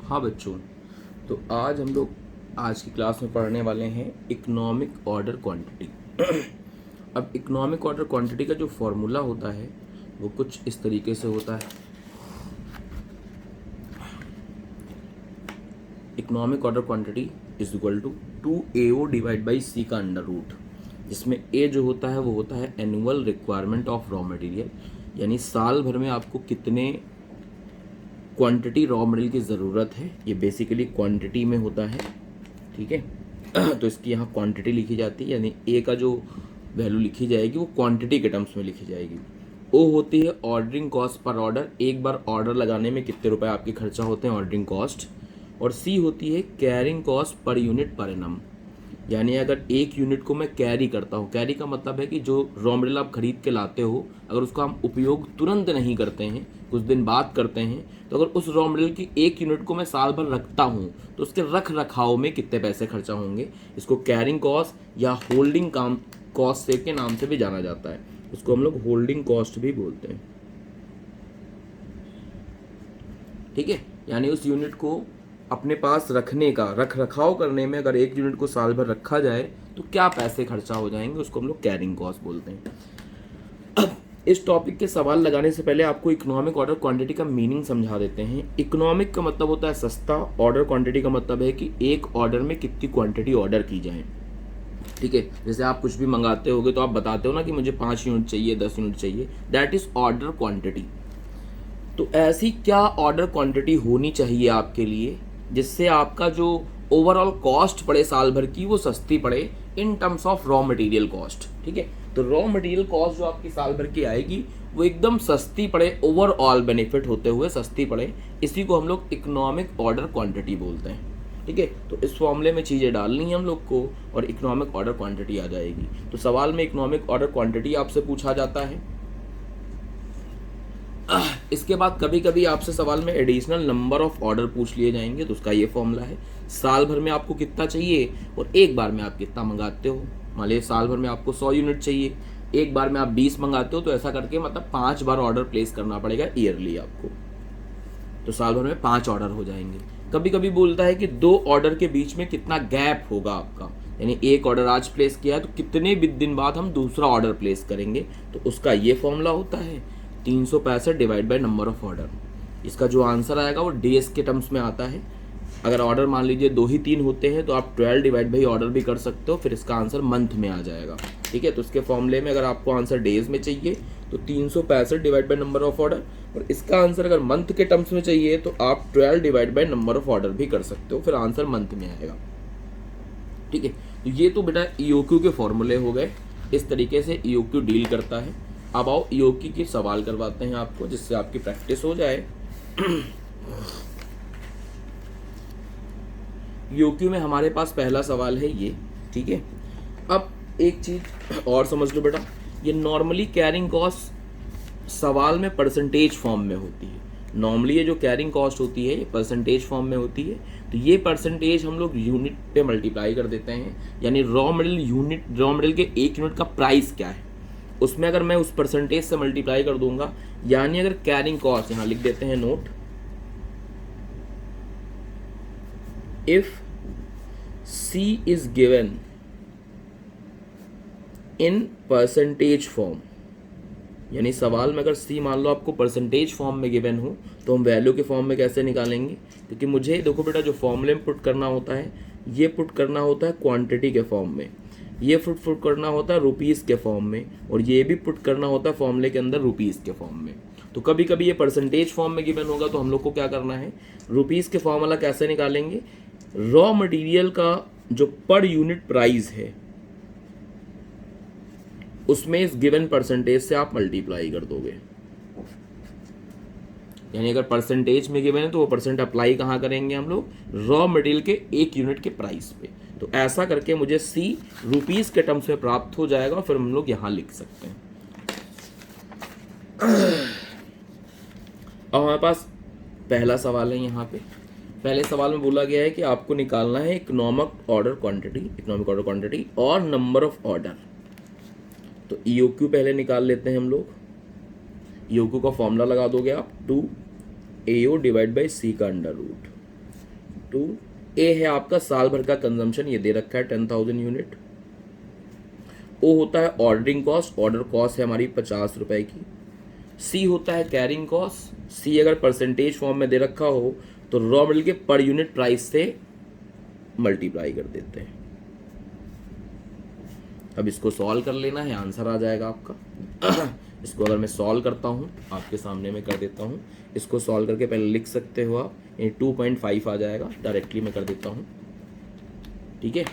हाँ बच्चों, तो आज हम लोग आज की क्लास में पढ़ने वाले हैं इकोनॉमिक ऑर्डर क्वांटिटी। अब इकोनॉमिक ऑर्डर क्वांटिटी का जो फॉर्मूला होता है वो कुछ इस तरीके से होता है। Economic order quantity is equal to 2AO divide by C का अंडर रूट, जिसमें ए जो होता है वो होता है annual requirement of raw material, यानी साल भर में आपको कितने क्वांटिटी रॉ मटेरियल की ज़रूरत है, ये बेसिकली क्वांटिटी में होता है। ठीक है तो इसकी यहाँ क्वांटिटी लिखी जाती है, यानी ए का जो वैल्यू लिखी जाएगी वो क्वांटिटी के टर्म्स में लिखी जाएगी। ओ होती है ऑर्डरिंग कॉस्ट पर ऑर्डर, एक बार ऑर्डर लगाने में कितने रुपए आपके खर्चा होते हैं, ऑर्डरिंग कॉस्ट। और सी होती है carrying cost per unit per annum, यानी अगर एक यूनिट को मैं कैरी करता हूँ, कैरी का मतलब है कि जो रॉ मटेरियल आप खरीद के लाते हो अगर उसका हम उपयोग तुरंत नहीं करते हैं, कुछ दिन बाद करते हैं, तो अगर उस रॉ मटेरियल की एक यूनिट को मैं साल भर रखता हूँ तो उसके रख रखाव में कितने पैसे खर्चा होंगे, इसको कैरिंग कॉस्ट या होल्डिंग काम कॉस्ट के नाम से भी जाना जाता है। उसको हम लोग होल्डिंग कॉस्ट भी बोलते हैं। ठीक है, यानी उस यूनिट को अपने पास रखने का, रख रखाव करने में अगर एक यूनिट को साल भर रखा जाए तो क्या पैसे खर्चा हो जाएंगे, उसको हम लोग कैरिंग कॉस्ट बोलते हैं। अब इस टॉपिक के सवाल लगाने से पहले आपको इकोनॉमिक ऑर्डर क्वांटिटी का मीनिंग समझा देते हैं। इकोनॉमिक का मतलब होता है सस्ता, ऑर्डर क्वांटिटी का मतलब है कि एक ऑर्डर में कितनी क्वांटिटी ऑर्डर की जाए। ठीक है, जैसे आप कुछ भी मंगाते होगे तो आप बताते हो ना कि मुझे 5 यूनिट चाहिए, 10 यूनिट चाहिए, दैट इज ऑर्डर क्वांटिटी। तो ऐसी क्या ऑर्डर क्वांटिटी होनी चाहिए आपके लिए जिससे आपका जो ओवरऑल कॉस्ट पड़े साल भर की वो सस्ती पड़े in terms of raw material cost. ठीक है, तो रॉ मटेरियल कॉस्ट जो आपकी साल भर की आएगी वो एकदम सस्ती पड़े, ओवरऑल बेनिफिट होते हुए सस्ती पड़े, इसी को हम लोग इकोनॉमिक ऑर्डर क्वांटिटी बोलते हैं। ठीक है, तो इस फॉर्मूले में चीज़ें डालनी है हम लोग को और इकोनॉमिक ऑर्डर क्वांटिटी आ जाएगी। तो सवाल में इकोनॉमिक ऑर्डर क्वांटिटी आपसे पूछा जाता है। इसके बाद कभी कभी आपसे सवाल में एडिशनल नंबर ऑफ ऑर्डर पूछ लिए जाएंगे, तो उसका ये फॉर्मूला है साल भर में आपको कितना चाहिए और एक बार में आप कितना मंगाते हो। मान लीजिए साल भर में आपको 100 यूनिट चाहिए, एक बार में आप 20 मंगाते हो, तो ऐसा करके मतलब 5 बार ऑर्डर प्लेस करना पड़ेगा ईयरली आपको, तो साल भर में 5 ऑर्डर हो जाएंगे। कभी कभी बोलता है कि 2 ऑर्डर के बीच में कितना गैप होगा आपका, यानी एक ऑर्डर आज प्लेस किया है तो कितने दिन बाद हम दूसरा ऑर्डर प्लेस करेंगे, तो उसका ये फॉर्मूला होता है 365 divide by number of order. इसका जो आंसर आएगा वो डेज के टर्म्स में आता है। अगर ऑर्डर मान लीजिए 2 ही 3 होते हैं तो आप 12 डिवाइड बाई ऑर्डर भी कर सकते हो, फिर इसका आंसर मंथ में आ जाएगा। ठीक है, तो इसके फॉर्मूले में अगर आपको आंसर डेज में चाहिए तो 365 divide by number of order, और इसका आंसर अगर मंथ के टर्म्स में चाहिए तो आप 12 divide by number of order भी कर सकते हो, फिर आंसर मंथ में आएगा। ठीक है, तो ये तो बेटा ईओक्यू के फॉर्मूले हो गए, इस तरीके से ईओक्यू डील करता है। अब आओ ईओक्यू के सवाल करवाते हैं आपको, जिससे आपकी प्रैक्टिस हो जाए। ईओक्यू में हमारे पास पहला सवाल है ये। ठीक है, अब एक चीज और समझ लो बेटा, ये नॉर्मली कैरिंग कॉस्ट सवाल में परसेंटेज फॉर्म में होती है। नॉर्मली ये जो कैरिंग कॉस्ट होती है ये परसेंटेज फॉर्म में होती है, तो ये परसेंटेज हम लोग यूनिट पे मल्टीप्लाई कर देते हैं, यानी रॉ मटेरियल के एक यूनिट का प्राइस क्या है उसमें अगर मैं उस परसेंटेज से मल्टीप्लाई कर दूंगा, यानी अगर कैरिंग कॉस्ट, यहां लिख देते हैं note, if C is given in percentage form, यानी सवाल में अगर C मान लो आपको परसेंटेज फॉर्म में गिवन हो तो हम वैल्यू के फॉर्म में कैसे निकालेंगे, क्योंकि मुझे देखो बेटा जो फॉर्मूले में पुट करना होता है ये पुट करना होता है क्वांटिटी के फॉर्म में, ये पुट करना होता है रुपीज़ के फॉर्म में, और ये भी पुट करना होता है फॉर्मूले के अंदर रुपीज़ के फॉर्म में। तो कभी कभी ये परसेंटेज फॉर्म में गिवन होगा तो हम लोग को क्या करना है, रुपीज़ के फॉर्मूला कैसे निकालेंगे, रॉ मटेरियल का जो पर यूनिट प्राइस है उसमें इस गिवन परसेंटेज से आप मल्टीप्लाई कर दोगे। यानी अगर परसेंटेज में गिवन है तो वो परसेंट अप्लाई कहाँ करेंगे हम लोग, रॉ मटेरियल के एक यूनिट के प्राइस पे। तो ऐसा करके मुझे C रुपीज़ के टर्म्स में प्राप्त हो जाएगा और फिर हम लोग यहाँ लिख सकते हैं। अब हमारे पास पहला सवाल है, यहाँ पे पहले सवाल में बोला गया है कि आपको निकालना है इकोनॉमिक ऑर्डर क्वांटिटी और नंबर ऑफ ऑर्डर। तो ईओक्यू पहले निकाल लेते हैं हम लोग। ईओक्यू का फॉर्मूला लगा दोगे आप 2AO डिवाइड बाई C का अंडर रूट। टू। ए है आपका साल भर का कंजम्पशन, ये दे रखा है 10,000 यूनिट। ओ होता है ऑर्डरिंग कॉस्ट, ऑर्डर कॉस्ट है हमारी 50 रुपए की। सी होता है कैरिंग कॉस्ट, सी अगर परसेंटेज फॉर्म में दे रखा हो तो रॉ मटेरियल के पर यूनिट प्राइस से मल्टीप्लाई कर देते हैं। अब इसको सॉल्व कर लेना है, आंसर आ जाएगा आपका। इसको अगर मैं सॉल्व करता हूँ, आपके सामने मैं कर देता हूँ, इसको सॉल्व करके पहले लिख सकते हो आप, ये 2.5 आ जाएगा, डायरेक्टली मैं कर देता हूँ। ठीक है,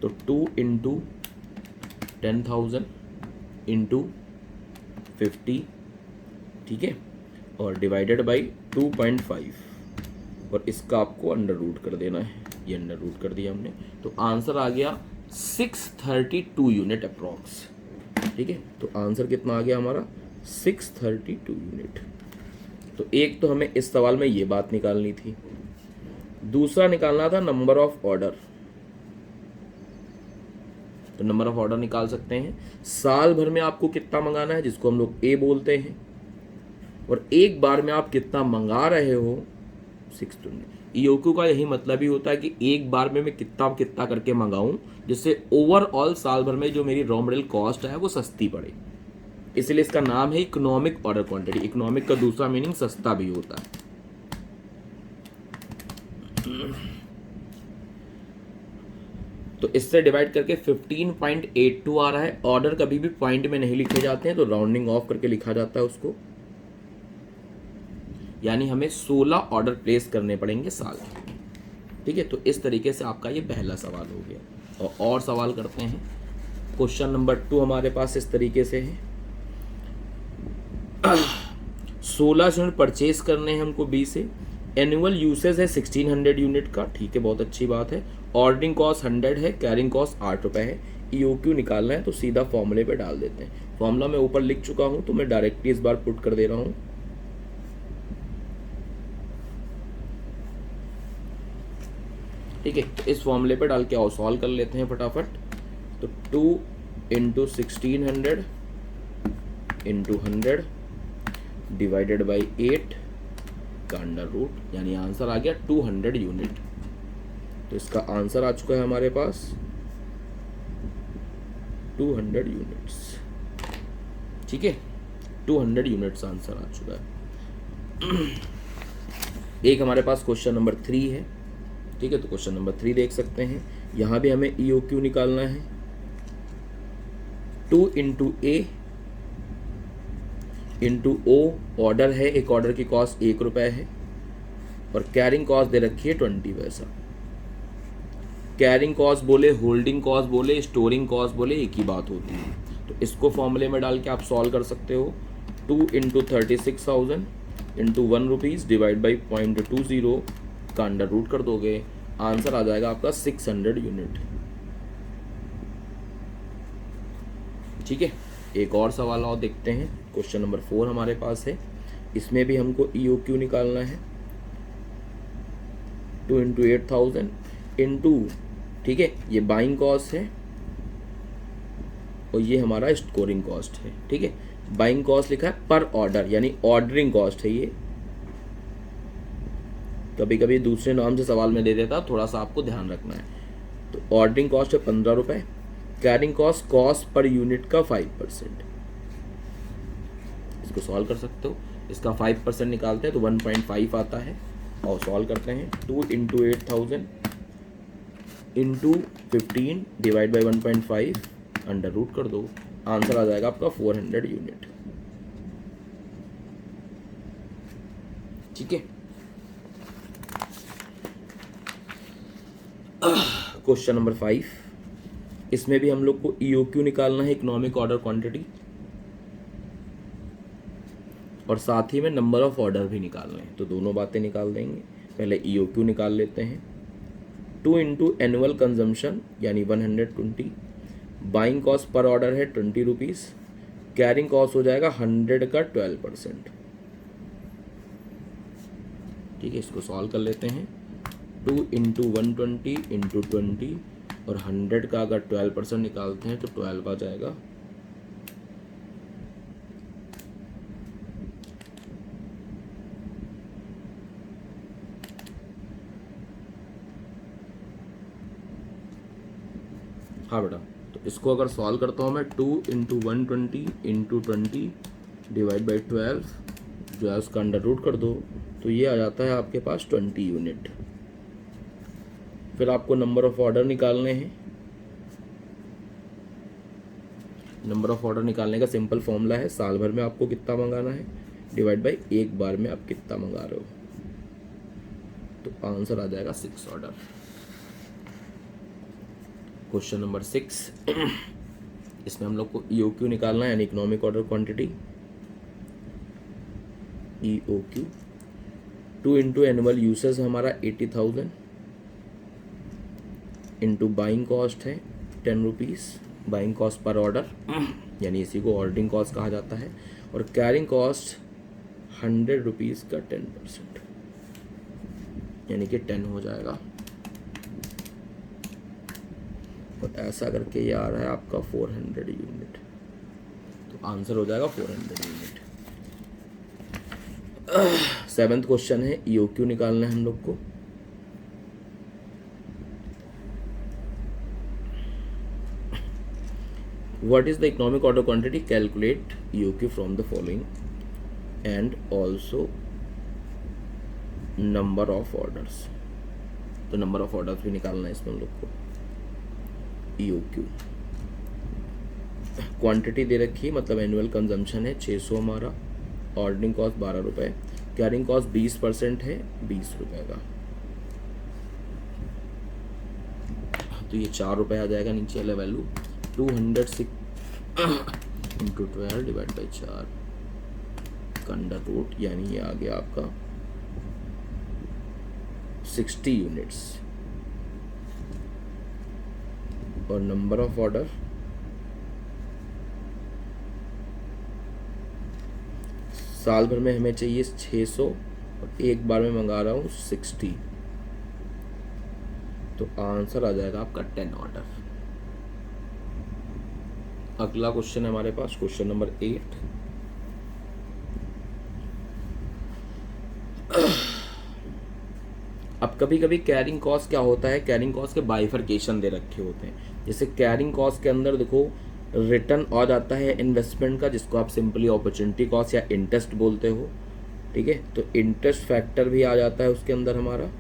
तो 2 इंटू 10,000 इंटू 50, ठीक है, और डिवाइडेड बाई 2.5, और इसका आपको अंडर रूट कर देना है। ये अंडर रूट कर दिया हमने, तो आंसर आ गया 632 यूनिट अप्रॉक्स। ठीक है, तो आंसर कितना आ गया हमारा 632 यूनिट। तो एक तो हमें इस सवाल में ये बात निकालनी थी, दूसरा निकालना था नंबर ऑफ ऑर्डर। तो नंबर ऑफ ऑर्डर निकाल सकते हैं, साल भर में आपको कितना मंगाना है, जिसको हम लोग ए बोलते हैं, और एक बार में आप कितना मंगा रहे हो 620। ईओक्यू का यही मतलब ही होता है कि एक बार में मैं कितना कितना करके मंगाऊं, जिससे ओवरऑल साल भर में जो मेरी रॉ मटेरियल कॉस्ट है वो सस्ती पड़े। इसलिए इसका नाम है इकोनॉमिक ऑर्डर क्वांटिटी। इकोनॉमिक का दूसरा मीनिंग सस्ता भी होता है। तो इससे डिवाइड करके 15.82 आ रहा है। ऑर्डर कभी भी पॉइंट में नहीं लिखे जाते हैं, तो राउंडिंग ऑफ करके लिखा जाता है उसको, यानी हमें 16 ऑर्डर प्लेस करने पड़ेंगे साल। ठीक है, तो इस तरीके से आपका ये पहला सवाल हो गया। और सवाल करते हैं। क्वेश्चन नंबर 2 हमारे पास इस तरीके से है। 16 यूनिट परचेज करने हैं हमको बी से। एनुअल यूसेज है 1600 यूनिट का, ठीक है, बहुत अच्छी बात है। ऑर्डरिंग कॉस्ट 100 है, कैरिंग कॉस्ट 8 रुपये है। ईओक्यू निकालना है, तो सीधा फॉर्मूले पे डाल देते हैं। फॉर्मूला मैं ऊपर लिख चुका हूं, तो मैं डायरेक्टली इस बार पुट कर दे रहा हूं। ठीक है, तो इस फॉर्मूले पे डाल के आओ सॉल्व कर लेते हैं फटाफट। तो 2 इंटू 1600 इंटू 100 डिवाइडेड बाई 8 का अंडर रूट, यानी आंसर आ गया 200 यूनिट। तो इसका आंसर आ चुका है हमारे पास 200 यूनिट्स। ठीक है, 200 यूनिट्स आंसर आ चुका है। एक हमारे पास क्वेश्चन नंबर 3 है। ठीक है, तो क्वेश्चन नंबर 3 देख सकते हैं। यहां भी हमें ईओक्यू निकालना है। 2 इंटू ए इंटू ओ, ऑर्डर है, एक ऑर्डर की कॉस्ट 1 रुपये है, और कैरिंग कॉस्ट दे रखी है 20 पैसा। कैरिंग कॉस्ट बोले, होल्डिंग कॉस्ट बोले, स्टोरिंग कॉस्ट बोले, एक ही बात होती है। तो इसको फॉर्मूले में डाल के आप सॉल्व कर सकते हो। 2 into 36,000 into 1 rupees divide by 0.20 का अंडर रूट कर दोगे, आंसर आ जाएगा आपका 600 यूनिट। ठीक है, एक और सवाल और देखते हैं। क्वेश्चन नंबर 4 हमारे पास है। इसमें भी हमको ईओक्यू निकालना है। 2 इंटू 8,000 इंटू, ठीक है, ये बाइंग कॉस्ट है और ये हमारा स्टोरिंग कॉस्ट है। ठीक है, बाइंग कॉस्ट लिखा है पर ऑर्डर, यानी ऑर्डरिंग कॉस्ट है ये। कभी कभी दूसरे नाम से सवाल में दे देता, थोड़ा सा आपको ध्यान रखना है। तो ऑर्डरिंग कॉस्ट है 15 रुपये, carrying cost cost per unit का 5%। इसको सॉल्व कर सकते हो। इसका 5% निकालते हैं तो 1.5 आता है, और सॉल्व करते हैं। 2 into 8,000 into 15 divide by 1.5 under root कर दो, आंसर आ जाएगा आपका 400 यूनिट। ठीक है, क्वेश्चन नंबर 5, इसमें भी हम लोग को ईओक्यू निकालना है, इकोनॉमिक ऑर्डर क्वांटिटी, और साथ ही में नंबर ऑफ ऑर्डर भी निकालना है। तो दोनों बातें निकाल देंगे। पहले ईओक्यू निकाल लेते हैं। 2 इंटू एनुअल कंजम्पशन यानी 120, बाइंग कॉस्ट पर ऑर्डर है 20 रुपीज़, कैरिंग कॉस्ट हो जाएगा 100 का 12%। ठीक है, इसको सॉल्व कर लेते हैं। 2 इंटू 120 इंटू 20, और 100 का अगर 12% निकालते हैं तो 12 आ जाएगा। हाँ बेटा, तो इसको अगर सॉल्व करता हूँ मैं, 2 इंटू 120 इंटू 20 डिवाइड बाई 12, जो है उसका अंडर रूट कर दो, तो ये आ जाता है आपके पास 20 यूनिट। फिर आपको नंबर ऑफ ऑर्डर निकालने हैं। नंबर ऑफ ऑर्डर निकालने का सिंपल फॉर्मूला है, साल भर में आपको कितना मंगाना है डिवाइड बाई एक बार में आप कितना मंगा रहे हो, तो आंसर आ जाएगा 6 ऑर्डर। क्वेश्चन नंबर 6, इसमें हम लोग को EOQ निकालना है, यानी economic order quantity, EOQ। 2 into annual usage हमारा 80,000 इंटू बाइंग कॉस्ट है 10 rupees, buying cost per order, यानी इसी को ऑर्डरिंग कॉस्ट कहा जाता है, और कैरिंग कॉस्ट 100 रुपीज़ का 10%, यानी कि 10 हो जाएगा। और ऐसा करके ये आ रहा है आपका 400 यूनिट, तो आंसर हो जाएगा 400 यूनिट। 7th क्वेश्चन है, EOQ निकालना है हम लोग को। What is the economic order quantity? Calculate EOQ from the following and also number of orders। तो नंबर ऑफ ऑर्डर्स भी निकालना है इसमें हम लोग को। EOQ क्वांटिटी दे रखी है, मतलब एनुअल कंजम्पशन है 600 हमारा, ऑर्डरिंग कॉस्ट 12 रुपये, कैरिंग कॉस्ट 20% है 20 रुपये का, तो ये 4 रुपये आ जाएगा नीचे वाला वैल्यू। 206 इंटू 12 डिवाइड बाई 4 का अंडर रूट, यानी ये आ गया आपका 60 यूनिट्स। और नंबर ऑफ ऑर्डर साल भर में हमें चाहिए 600 और एक बार में मंगा रहा हूँ 60, तो आंसर आ जाएगा आपका 10 ऑर्डर। अगला क्वेश्चन है हमारे पास, क्वेश्चन नंबर 8। अब कभी कभी कैरिंग कॉस्ट क्या होता है, कैरिंग कॉस्ट के बाइफर्केशन दे रखे होते हैं। जैसे कैरिंग कॉस्ट के अंदर देखो रिटर्न आ जाता है इन्वेस्टमेंट का, जिसको आप सिंपली अपॉर्चुनिटी कॉस्ट या इंटरेस्ट बोलते हो, ठीक है। तो इंटरेस्ट फैक्टर भी आ जाता है उसके अंदर हमारा।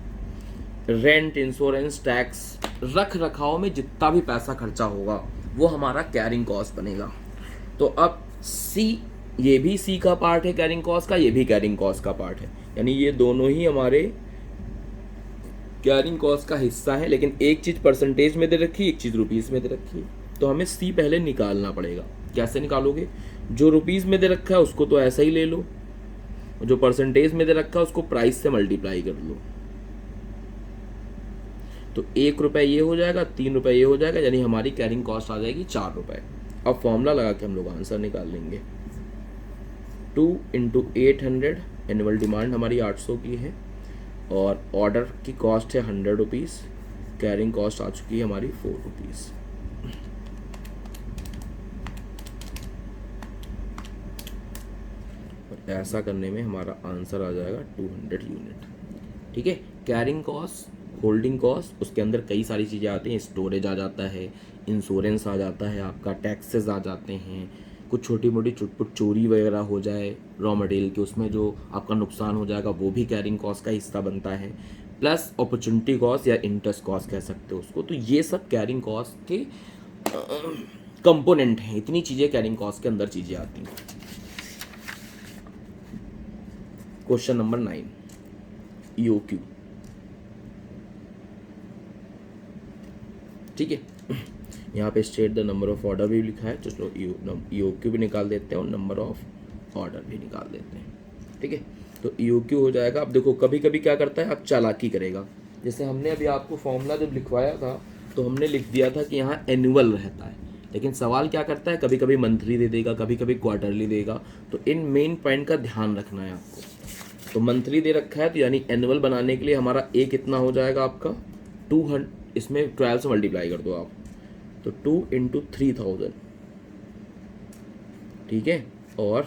रेंट, इंश्योरेंस, टैक्स, रख रखाव में जितना भी पैसा खर्चा होगा वो हमारा कैरिंग कॉस्ट बनेगा। तो अब सी, ये भी सी का पार्ट है कैरिंग कॉस्ट का, ये भी कैरिंग कॉस्ट का पार्ट है, यानी ये दोनों ही हमारे कैरिंग कॉस्ट का हिस्सा है। लेकिन एक चीज परसेंटेज में दे रखी है, एक चीज रुपीज में दे रखी है, तो हमें सी पहले निकालना पड़ेगा। कैसे निकालोगे? जो रुपीज में दे रखा है उसको तो ऐसा ही ले लो, जो परसेंटेज में दे रखा है उसको प्राइस से मल्टीप्लाई कर लो, तो 1 रुपये ये हो जाएगा, 3 रुपये ये हो जाएगा, यानी हमारी कैरिंग कॉस्ट आ जाएगी 4 रुपये। अब फॉर्मूला लगा के हम लोग आंसर निकाल लेंगे। 2 इंटू 800, एनुअल डिमांड हमारी 800 की है, और ऑर्डर की कॉस्ट है 100 रुपीज़, कैरिंग कॉस्ट आ चुकी है हमारी 4 रुपीज़। ऐसा करने में हमारा आंसर आ जाएगा 200 यूनिट, ठीक है। कैरिंग कॉस्ट, होल्डिंग कॉस्ट, उसके अंदर कई सारी चीज़ें आती हैं, स्टोरेज आ जाता है, इंश्योरेंस आ जाता है, आपका टैक्सेस आ जाते हैं, कुछ छोटी मोटी चुटपुट चोरी वगैरह हो जाए रॉ मटेरियल के, उसमें जो आपका नुकसान हो जाएगा वो भी कैरिंग कॉस्ट का हिस्सा बनता है, प्लस अपॉर्चुनिटी कॉस्ट या इंटरेस्ट कॉस्ट कह सकते हो उसको। तो ये सब कैरिंग कॉस्ट के कंपोनेंट हैं, इतनी चीज़ें कैरिंग कॉस्ट के अंदर चीज़ें आती हैं। क्वेश्चन नंबर 9, EOQ, ठीक है। यहाँ पे state the number of order भी लिखा है, तो चलो EOQ भी निकाल देते हैं और नंबर ऑफ ऑर्डर भी निकाल देते हैं, ठीक है। तो EOQ हो जाएगा। अब देखो कभी कभी क्या करता है, अब चालाकी करेगा। जैसे हमने अभी आपको फॉर्मूला जब लिखवाया था तो हमने लिख दिया था कि यहाँ एनुअल रहता है, लेकिन सवाल क्या करता है, कभी कभी मंथली दे देगा, कभी कभी क्वार्टरली देगा। तो इन मेन पॉइंट का ध्यान रखना है आपको। तो मंथली दे रखा है, तो यानी एनुअल बनाने के लिए हमारा ए कितना हो जाएगा आपका 200, इसमें 12 से मल्टीप्लाई कर दो आप, तो 2 इंटू 3000, ठीक है। और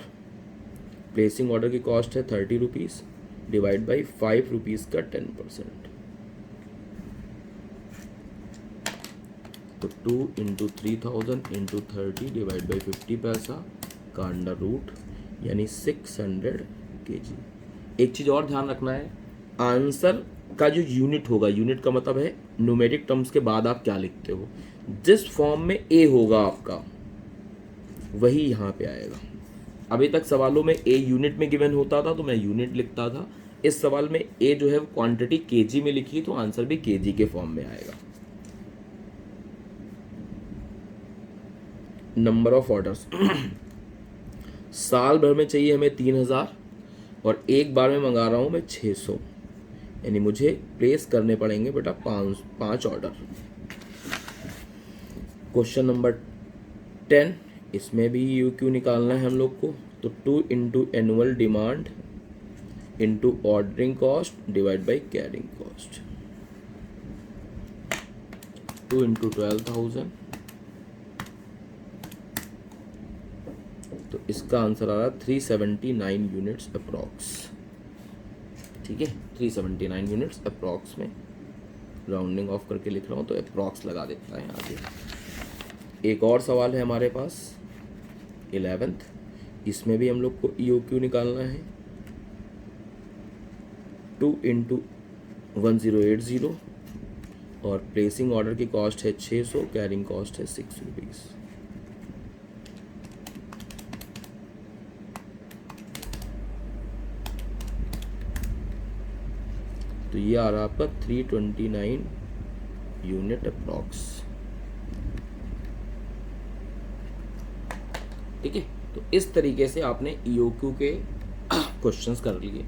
प्लेसिंग ऑर्डर की कॉस्ट है 30 रुपीज़, डिवाइड बाई 5 रुपीज़ का 10%, तो 2 इंटू 3000 इंटू 30 डिवाइड बाई 50 पैसा का अंडर रूट यानी 600 kg। एक चीज़ और ध्यान रखना है, आंसर का जो यूनिट होगा, यूनिट का मतलब है न्यूमेरिक टर्म्स के बाद आप क्या लिखते हो, जिस फॉर्म में ए होगा आपका वही यहाँ पे आएगा। अभी तक सवालों में ए यूनिट में गिवन होता था तो मैं यूनिट लिखता था, इस सवाल में ए जो है क्वांटिटी केजी में लिखी तो आंसर भी केजी के फॉर्म में आएगा। नंबर ऑफ ऑर्डर्स साल भर में चाहिए हमें 3000 और एक बार में मंगा रहा हूं मैं 600, यानी मुझे प्लेस करने पड़ेंगे बेटा 5 ऑर्डर। क्वेश्चन नंबर 10, इसमें भी यू क्यू निकालना है हम लोग को। तो 2 into annual demand into ordering cost divide by carrying cost, 2 into 12,000, तो इसका आंसर आ रहा है 379 यूनिट्स अप्रॉक्स। ठीक है, 379 यूनिट्स अप्रॉक्स में राउंडिंग ऑफ करके लिख रहा हूँ तो अप्रॉक्स लगा देता है आगे। एक और सवाल है हमारे पास 11th, इसमें भी हम लोग को EOQ निकालना है। 2 इंटू 1080 और प्लेसिंग ऑर्डर की कॉस्ट है 600, कैरिंग कॉस्ट है 6 रुपीज़। तो ये आ रहा आपका 329 यूनिट अप्रॉक्स। ठीक है, तो इस तरीके से आपने EOQ के क्वेश्चंस कर लिए।